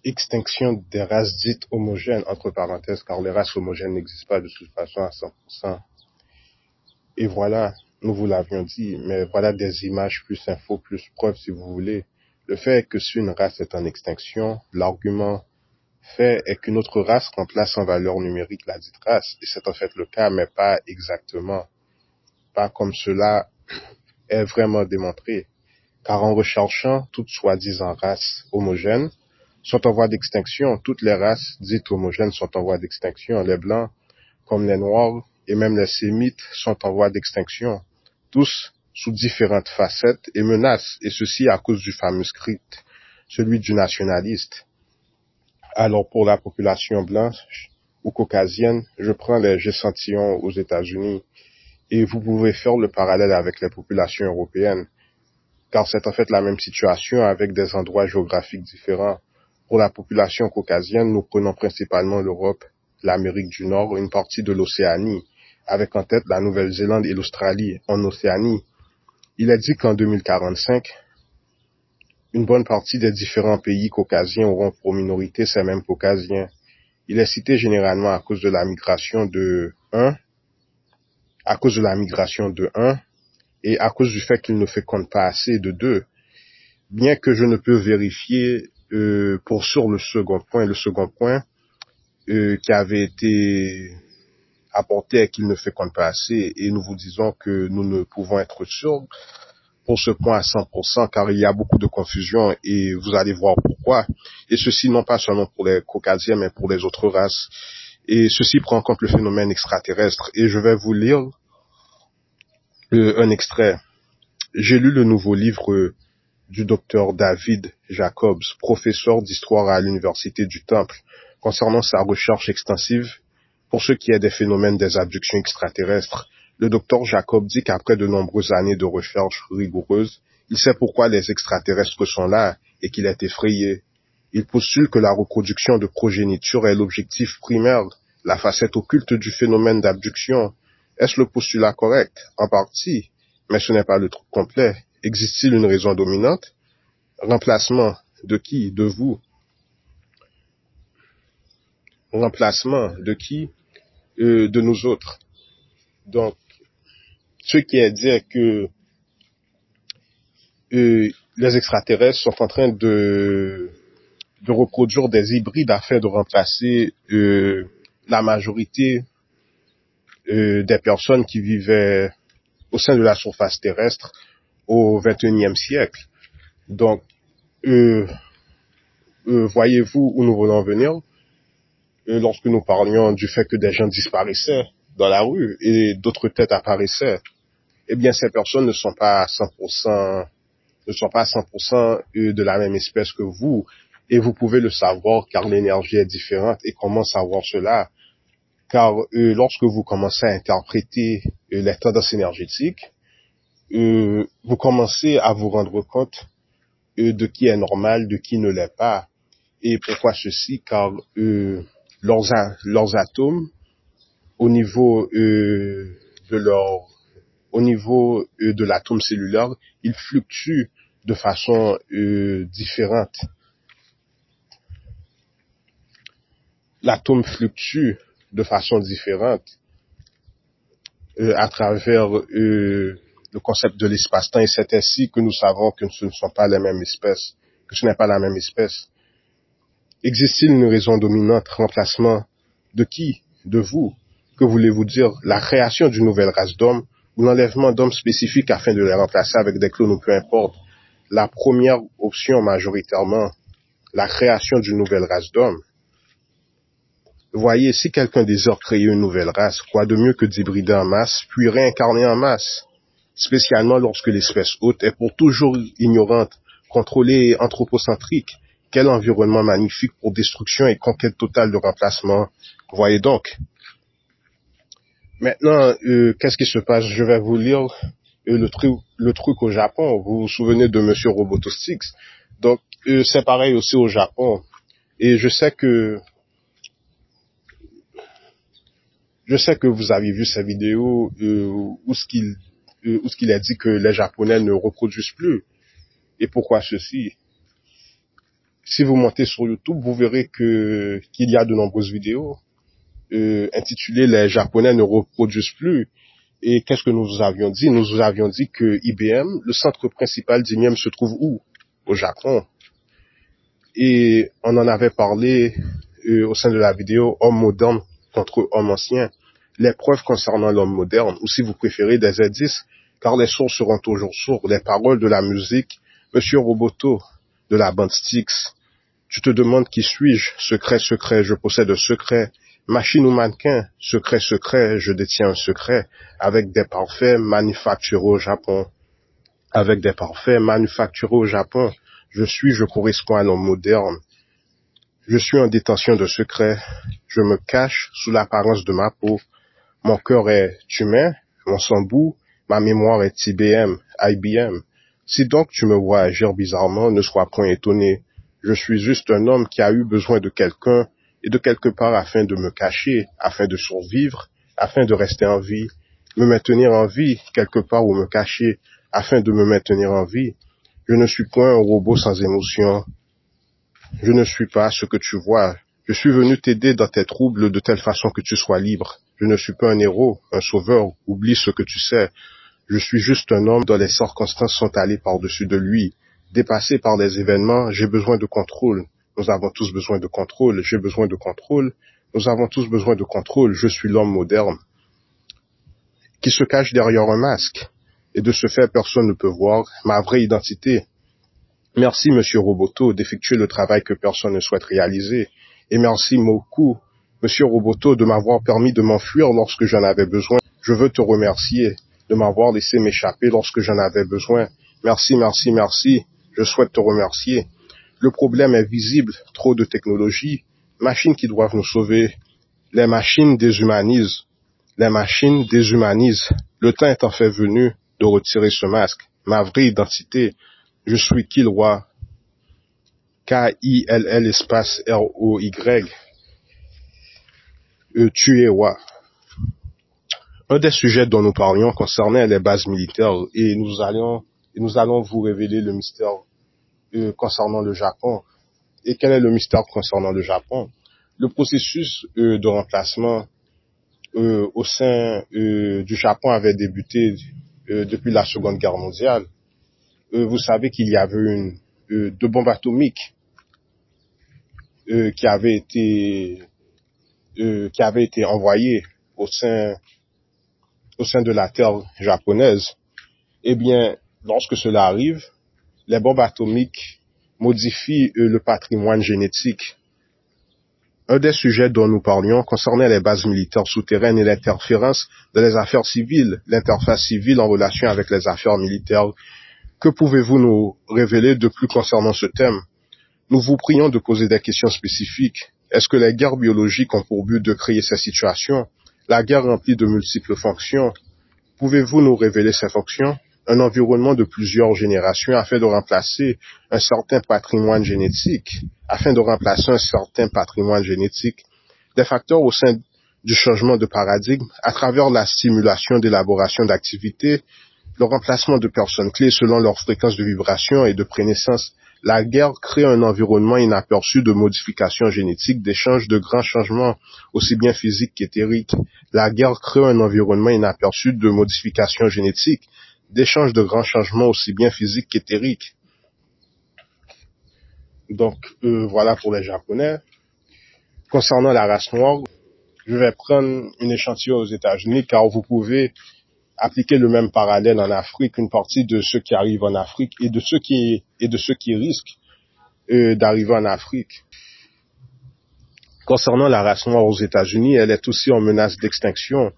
extinction des races dites homogènes, entre parenthèses, car les races homogènes n'existent pas de toute façon à 100%. Et voilà, nous vous l'avions dit, mais voilà des images plus infos, plus preuves si vous voulez. Le fait est que si une race est en extinction, l'argument fait est qu'une autre race remplace en valeur numérique la dite race. Et c'est en fait le cas, mais pas exactement. Pas comme cela est vraiment démontré. Car en recherchant toutes soi-disant races homogènes, sont en voie d'extinction. Toutes les races dites homogènes sont en voie d'extinction. Les blancs, comme les noirs, et même les sémites sont en voie d'extinction. Tous sous différentes facettes et menaces, et ceci à cause du fameux script, celui du nationaliste. Alors pour la population blanche ou caucasienne, je prends les échantillons aux États-Unis, et vous pouvez faire le parallèle avec les populations européennes, car c'est en fait la même situation avec des endroits géographiques différents. Pour la population caucasienne, nous prenons principalement l'Europe, l'Amérique du Nord, une partie de l'Océanie, avec en tête la Nouvelle-Zélande et l'Australie. En Océanie, il est dit qu'en 2045, une bonne partie des différents pays caucasiens auront pour minorité ces mêmes caucasiens. Il est cité généralement à cause de la migration de 1, et à cause du fait qu'il ne féconde pas assez de 2. Bien que je ne peux vérifier pour sûr le second point qui avait été apporté est qu'il ne féconde pas assez, et nous vous disons que nous ne pouvons être sûrs pour ce point à 100%, car il y a beaucoup de confusion et vous allez voir pourquoi. Et ceci non pas seulement pour les caucasiens, mais pour les autres races. Et ceci prend en compte le phénomène extraterrestre. Et je vais vous lire un extrait. J'ai lu le nouveau livre du docteur David Jacobs, professeur d'histoire à l'Université du Temple, concernant sa recherche extensive pour ce qui est des phénomènes des abductions extraterrestres. Le docteur Jacob dit qu'après de nombreuses années de recherche rigoureuse, il sait pourquoi les extraterrestres sont là et qu'il est effrayé. Il postule que la reproduction de progéniture est l'objectif primaire, la facette occulte du phénomène d'abduction. Est-ce le postulat correct? En partie, mais ce n'est pas le truc complet. Existe-t-il une raison dominante? Remplacement de qui? De vous. Remplacement de qui? De nous autres. Donc, ce qui est dire que les extraterrestres sont en train de reproduire des hybrides afin de remplacer la majorité des personnes qui vivaient au sein de la surface terrestre au XXIe siècle. Donc, voyez-vous où nous voulons en venir? Lorsque nous parlions du fait que des gens disparaissaient dans la rue et d'autres têtes apparaissaient, eh bien, ces personnes ne sont pas à 100%, de la même espèce que vous. Et vous pouvez le savoir car l'énergie est différente. Et comment savoir cela? Car lorsque vous commencez à interpréter les tendances énergétiques, vous commencez à vous rendre compte de qui est normal, de qui ne l'est pas. Et pourquoi ceci? Car leurs atomes, au niveau de l'atome cellulaire, ils fluctuent de façon différente. L'atome fluctue de façon différente à travers le concept de l'espace-temps, et c'est ainsi que nous savons que ce ne sont pas les mêmes espèces, que ce n'est pas la même espèce. Existe-t-il une raison dominante? Remplacement de qui? De vous? Que voulez-vous dire? La création d'une nouvelle race d'hommes ou l'enlèvement d'hommes spécifiques afin de les remplacer avec des clones ou peu importe? La première option majoritairement, la création d'une nouvelle race d'hommes. Voyez, si quelqu'un désire créer une nouvelle race, quoi de mieux que d'hybrider en masse, puis réincarner en masse, spécialement lorsque l'espèce hôte est pour toujours ignorante, contrôlée et anthropocentrique. Quel environnement magnifique pour destruction et conquête totale de remplacement. Voyez donc. Maintenant, qu'est-ce qui se passe? Je vais vous lire le truc au Japon. Vous vous souvenez de Monsieur Robotostix? Donc, c'est pareil aussi au Japon. Et je sais que vous avez vu ces vidéos où ce qu'il a dit que les Japonais ne reproduisent plus. Et pourquoi ceci? Si vous montez sur YouTube, vous verrez qu'il y a de nombreuses vidéos intitulées «Les Japonais ne reproduisent plus». Et qu'est-ce que nous vous avions dit? Nous vous avions dit que IBM, le centre principal d'IBM se trouve où? Au Japon. Et on en avait parlé au sein de la vidéo «Homme moderne contre homme ancien». Les preuves concernant l'homme moderne, ou si vous préférez des indices, car les sourds seront toujours sourds, les paroles de la musique. Monsieur Roboto, de la bande Styx, tu te demandes qui suis-je? Secret, secret, je possède un secret. Machine ou mannequin? Secret, secret, je détiens un secret. Avec des parfaits manufacturés au Japon. Avec des parfaits manufacturés au Japon. Je correspond à l'homme moderne. Je suis en détention de secrets. Je me cache sous l'apparence de ma peau. Mon cœur est humain, mon sang bout, ma mémoire est IBM. Si donc tu me vois agir bizarrement, ne sois point étonné. Je suis juste un homme qui a eu besoin de quelqu'un et de quelque part afin de me cacher, afin de survivre, afin de rester en vie, me maintenir en vie quelque part ou me cacher, afin de me maintenir en vie. Je ne suis point un robot sans émotion. Je ne suis pas ce que tu vois. Je suis venu t'aider dans tes troubles de telle façon que tu sois libre. Je ne suis pas un héros, un sauveur, oublie ce que tu sais. Je suis juste un homme dont les circonstances sont allées par-dessus de lui. Dépassé par des événements, j'ai besoin de contrôle. Nous avons tous besoin de contrôle. J'ai besoin de contrôle. Nous avons tous besoin de contrôle. Je suis l'homme moderne qui se cache derrière un masque. Et de ce fait, personne ne peut voir ma vraie identité. Merci, Monsieur Roboto, d'effectuer le travail que personne ne souhaite réaliser. Et merci beaucoup, Monsieur Roboto, de m'avoir permis de m'enfuir lorsque j'en avais besoin. Je veux te remercier de m'avoir laissé m'échapper lorsque j'en avais besoin. Merci, merci, merci. Je souhaite te remercier. Le problème est visible. Trop de technologie. Machines qui doivent nous sauver. Les machines déshumanisent. Les machines déshumanisent. Le temps est en fait venu de retirer ce masque. Ma vraie identité. Je suis Killroy. K-I-L-L espace R-O-Y. Tu es Wa. Un des sujets dont nous parlions concernait les bases militaires et nous allons vous révéler le mystère concernant le Japon. Et quel est le mystère concernant le Japon? Le processus de remplacement au sein du Japon avait débuté depuis la Seconde Guerre mondiale. Vous savez qu'il y avait deux bombes atomiques qui avaient été envoyées au sein de la terre japonaise. Eh bien, lorsque cela arrive, les bombes atomiques modifient le patrimoine génétique. Un des sujets dont nous parlions concernait les bases militaires souterraines et l'interférence dans les affaires civiles, l'interface civile en relation avec les affaires militaires. Que pouvez-vous nous révéler de plus concernant ce thème? Nous vous prions de poser des questions spécifiques. Est-ce que les guerres biologiques ont pour but de créer ces situations? La guerre remplit de multiples fonctions. Pouvez-vous nous révéler ces fonctions? Un environnement de plusieurs générations afin de remplacer un certain patrimoine génétique. Des facteurs au sein du changement de paradigme à travers la stimulation d'élaboration d'activités, le remplacement de personnes clés selon leur fréquence de vibration et de prénaissance. La guerre crée un environnement inaperçu de modification génétique, d'échange de grands changements, aussi bien physiques qu'éthériques. La guerre crée un environnement inaperçu de modification génétique, d'échange de grands changements, aussi bien physiques qu'éthériques. Donc, voilà pour les Japonais. Concernant la race noire, je vais prendre une échantillon aux États-Unis, car vous pouvez appliquer le même parallèle en Afrique, une partie de ceux qui arrivent en Afrique et de ceux qui risquent d'arriver en Afrique. Concernant la race noire aux États-Unis, elle est aussi en menace d'extinction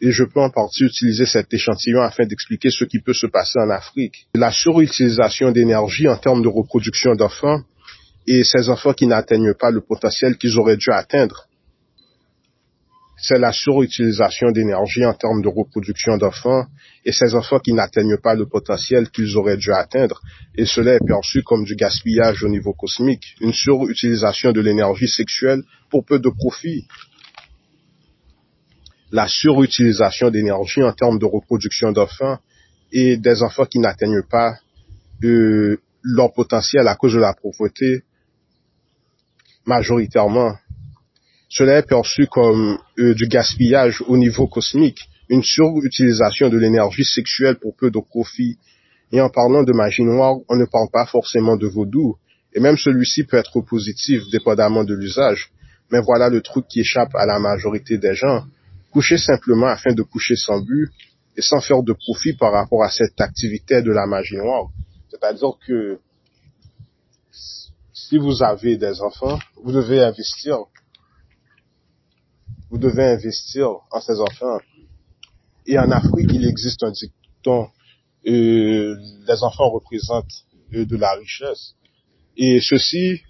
et je peux en partie utiliser cet échantillon afin d'expliquer ce qui peut se passer en Afrique. La surutilisation d'énergie en termes de reproduction d'enfants et ces enfants qui n'atteignent pas le potentiel qu'ils auraient dû atteindre. C'est la surutilisation d'énergie en termes de reproduction d'enfants et ces enfants qui n'atteignent pas le potentiel qu'ils auraient dû atteindre. Et cela est perçu comme du gaspillage au niveau cosmique, une surutilisation de l'énergie sexuelle pour peu de profit. La surutilisation d'énergie en termes de reproduction d'enfants et des enfants qui n'atteignent pas leur potentiel à cause de la pauvreté majoritairement. Cela est perçu comme du gaspillage au niveau cosmique, une surutilisation de l'énergie sexuelle pour peu de profit. Et en parlant de magie noire, on ne parle pas forcément de vaudou, et même celui-ci peut être positif, dépendamment de l'usage. Mais voilà le truc qui échappe à la majorité des gens. Coucher simplement afin de coucher sans but, et sans faire de profit par rapport à cette activité de la magie noire. C'est-à-dire que si vous avez des enfants, vous devez investir en ces enfants. Et en Afrique, il existe un dicton, les enfants représentent de la richesse. Et ceci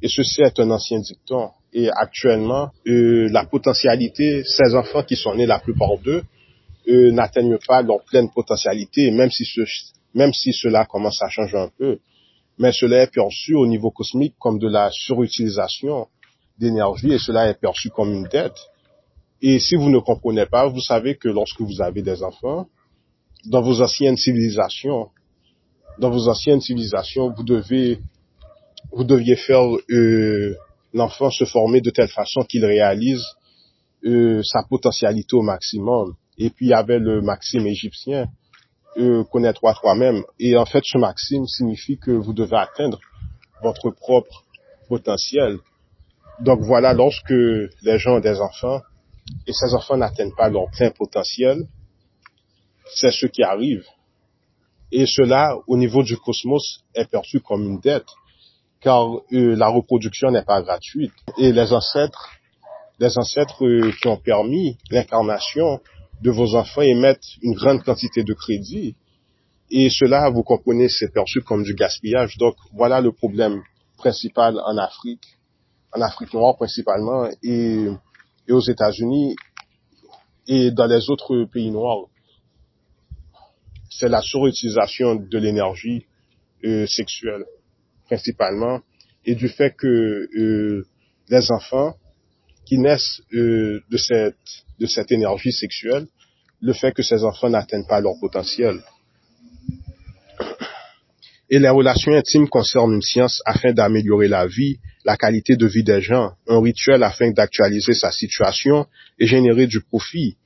est un ancien dicton. Et actuellement, la potentialité, ces enfants qui sont nés, la plupart d'eux, n'atteignent pas leur pleine potentialité, même si cela commence à changer un peu. Mais cela est perçu au niveau cosmique comme de la surutilisation d'énergie, et cela est perçu comme une dette. Et si vous ne comprenez pas, vous savez que lorsque vous avez des enfants, dans vos anciennes civilisations, vous deviez faire l'enfant se former de telle façon qu'il réalise sa potentialité au maximum. Et puis il y avait le maxime égyptien, connais-toi toi-même. Et en fait, ce maxime signifie que vous devez atteindre votre propre potentiel. Donc voilà, lorsque les gens ont des enfants, et ces enfants n'atteignent pas leur plein potentiel, c'est ce qui arrive. Et cela, au niveau du cosmos, est perçu comme une dette, car la reproduction n'est pas gratuite. Et les ancêtres qui ont permis l'incarnation de vos enfants émettent une grande quantité de crédit. Et cela, vous comprenez, c'est perçu comme du gaspillage. Donc voilà le problème principal en Afrique noire principalement, et aux États-Unis et dans les autres pays noirs. C'est la surutilisation de l'énergie sexuelle principalement, et du fait que les enfants qui naissent de cette énergie sexuelle, le fait que ces enfants n'atteignent pas leur potentiel. Et les relations intimes concernent une science afin d'améliorer la vie, la qualité de vie des gens, un rituel afin d'actualiser sa situation et générer du profit.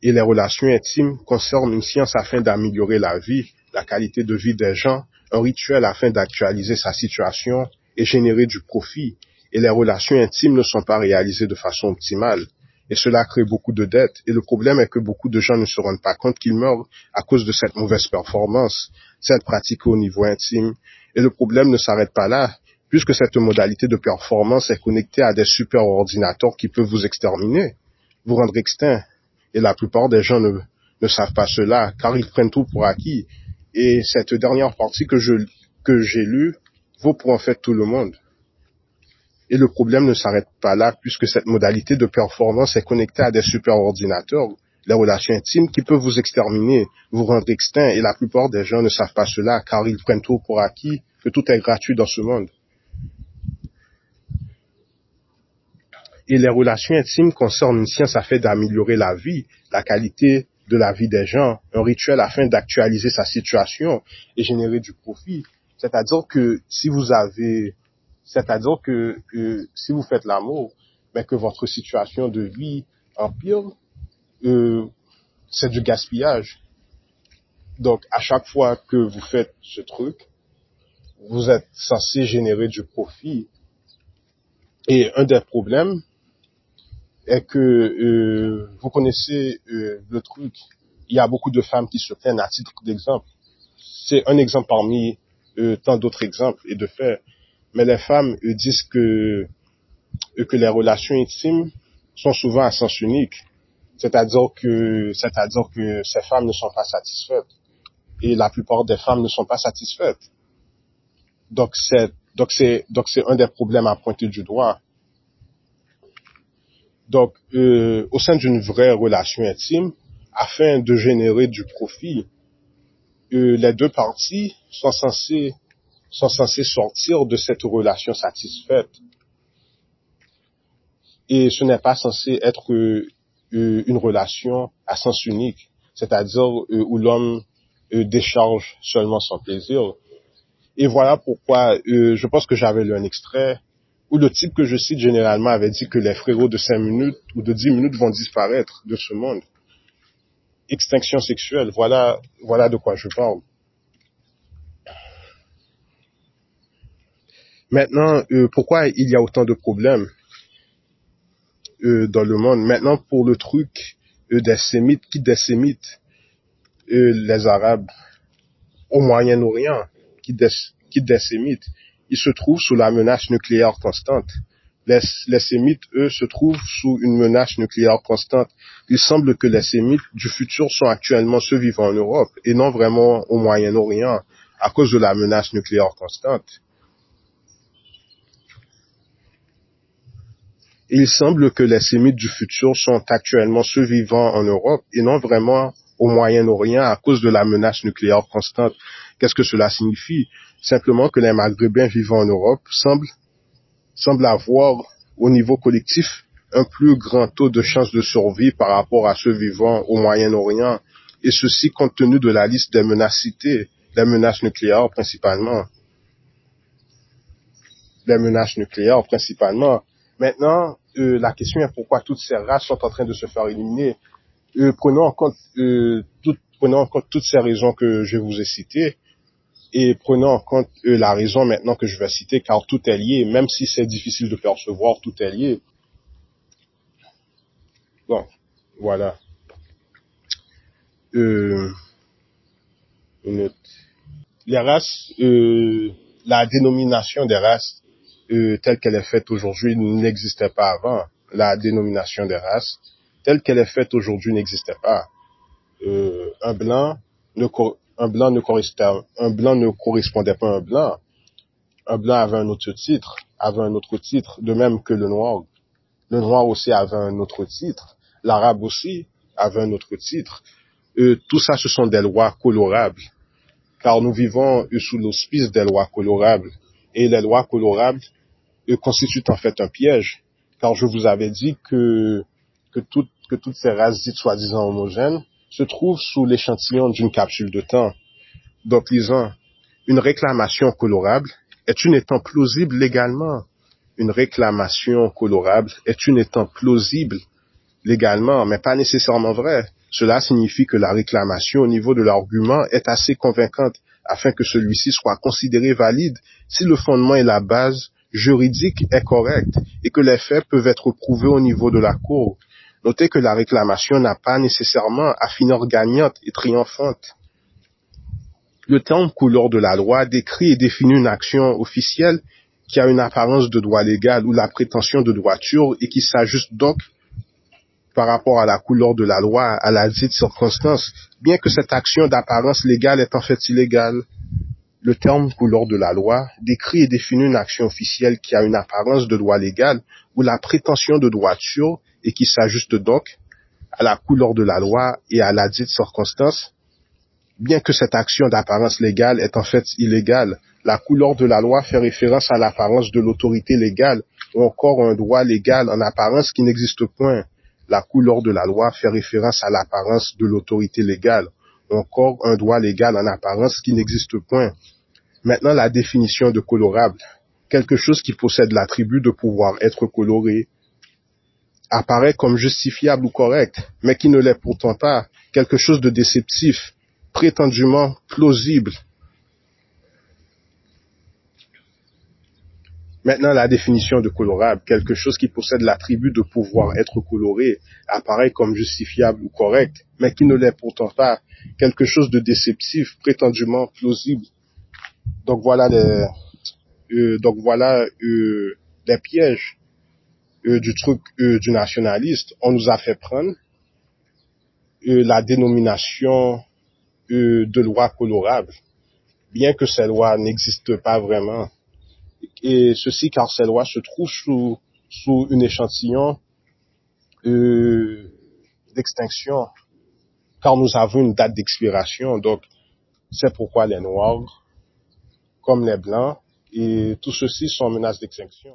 Et les relations intimes concernent une science afin d'améliorer la vie, la qualité de vie des gens, un rituel afin d'actualiser sa situation et générer du profit. Et les relations intimes ne sont pas réalisées de façon optimale. Et cela crée beaucoup de dettes. Et le problème est que beaucoup de gens ne se rendent pas compte qu'ils meurent à cause de cette mauvaise performance, cette pratique au niveau intime. Et le problème ne s'arrête pas là, puisque cette modalité de performance est connectée à des super ordinateurs qui peuvent vous exterminer, vous rendre extinct. Et la plupart des gens ne savent pas cela, car ils prennent tout pour acquis. Et cette dernière partie que j'ai lue vaut pour en fait tout le monde. Et le problème ne s'arrête pas là, puisque cette modalité de performance est connectée à des superordinateurs, les relations intimes qui peuvent vous exterminer, vous rendre extinct, et la plupart des gens ne savent pas cela, car ils prennent tout pour acquis, que tout est gratuit dans ce monde. Et les relations intimes concernent une science afin d'améliorer la vie, la qualité de la vie des gens, un rituel afin d'actualiser sa situation et générer du profit. C'est-à-dire que si vous faites l'amour, mais que votre situation de vie empire, c'est du gaspillage. Donc, à chaque fois que vous faites ce truc, vous êtes censé générer du profit. Et un des problèmes est que vous connaissez le truc, il y a beaucoup de femmes qui se plaignent à titre d'exemple. C'est un exemple parmi tant d'autres exemples et de faits. Mais les femmes disent que les relations intimes sont souvent à sens unique. C'est-à-dire que ces femmes ne sont pas satisfaites. Et la plupart des femmes ne sont pas satisfaites. Donc c'est un des problèmes à pointer du doigt. Donc, au sein d'une vraie relation intime, afin de générer du profit, les deux parties sont censées sortir de cette relation satisfaite. Et ce n'est pas censé être une relation à sens unique, c'est-à-dire où l'homme décharge seulement son plaisir. Et voilà pourquoi je pense que j'avais lu un extrait où le type que je cite généralement avait dit que les frérots de 5 minutes ou de 10 minutes vont disparaître de ce monde. Extinction sexuelle, voilà de quoi je parle. Maintenant, pourquoi il y a autant de problèmes dans le monde? Maintenant, pour le truc des Sémites, qui des Sémites, les Arabes au Moyen-Orient, qui des Sémites, ils se trouvent sous la menace nucléaire constante. Les Sémites, eux, se trouvent sous une menace nucléaire constante. Il semble que les Sémites du futur sont actuellement ceux vivant en Europe et non vraiment au Moyen-Orient à cause de la menace nucléaire constante. Et il semble que les Sémites du futur sont actuellement ceux vivant en Europe et non vraiment au Moyen-Orient à cause de la menace nucléaire constante. Qu'est-ce que cela signifie? Simplement que les Maghrébins vivant en Europe semblent avoir, au niveau collectif, un plus grand taux de chance de survie par rapport à ceux vivant au Moyen-Orient, et ceci compte tenu de la liste des menaces citées, les menaces nucléaires principalement. Maintenant, la question est pourquoi toutes ces races sont en train de se faire éliminer. Prenons en compte toutes ces raisons que je vous ai citées, et prenons en compte la raison maintenant que je vais citer, car tout est lié, même si c'est difficile de percevoir, tout est lié. Bon, voilà. Les races, la dénomination des races telle qu'elle est faite aujourd'hui n'existait pas avant. La dénomination des races telle qu'elle est faite aujourd'hui n'existait pas. Un blanc ne correspondait pas à un blanc. Un blanc avait un autre titre, de même que le noir. Le noir aussi avait un autre titre. L'arabe aussi avait un autre titre. Tout ça, ce sont des lois colorables, car nous vivons sous l'auspice des lois colorables. Et les lois colorables constituent en fait un piège, car je vous avais dit que toutes ces races dites soi-disant homogènes se trouvent sous l'échantillon d'une capsule de temps. Donc, lisons, une réclamation colorable est une étant plausible légalement. Une réclamation colorable est une étant plausible légalement, mais pas nécessairement vrai. Cela signifie que la réclamation au niveau de l'argument est assez convaincante afin que celui-ci soit considéré valide si le fondement et la base juridique est correcte et que les faits peuvent être prouvés au niveau de la cour. Notez que la réclamation n'a pas nécessairement à finir gagnante et triomphante. Le terme couleur de la loi décrit et définit une action officielle qui a une apparence de droit légal ou la prétention de droiture et qui s'ajuste donc par rapport à la couleur de la loi, à la dite circonstance, bien que cette action d'apparence légale est en fait illégale. Le terme couleur de la loi décrit et définit une action officielle qui a une apparence de droit légal ou la prétention de droiture et qui s'ajuste donc à la couleur de la loi et à la dite circonstance, bien que cette action d'apparence légale est en fait illégale. La couleur de la loi fait référence à l'apparence de l'autorité légale ou encore un droit légal en apparence qui n'existe point. La couleur de la loi fait référence à l'apparence de l'autorité légale ou encore un droit légal en apparence qui n'existe point. Maintenant, la définition de colorable. Quelque chose qui possède l'attribut de pouvoir être coloré apparaît comme justifiable ou correct, mais qui ne l'est pourtant pas. Quelque chose de déceptif, prétendument plausible. Maintenant, la définition de colorable, quelque chose qui possède l'attribut de pouvoir être coloré, apparaît comme justifiable ou correct, mais qui ne l'est pourtant pas. Quelque chose de déceptif, prétendument plausible. Donc voilà les pièges du truc du nationaliste. On nous a fait prendre la dénomination de loi colorable, bien que ces lois n'existent pas vraiment. Et ceci car ces lois se trouvent sous un échantillon d'extinction, car nous avons une date d'expiration. Donc, c'est pourquoi les Noirs, comme les Blancs, et tout ceci sont menaces d'extinction.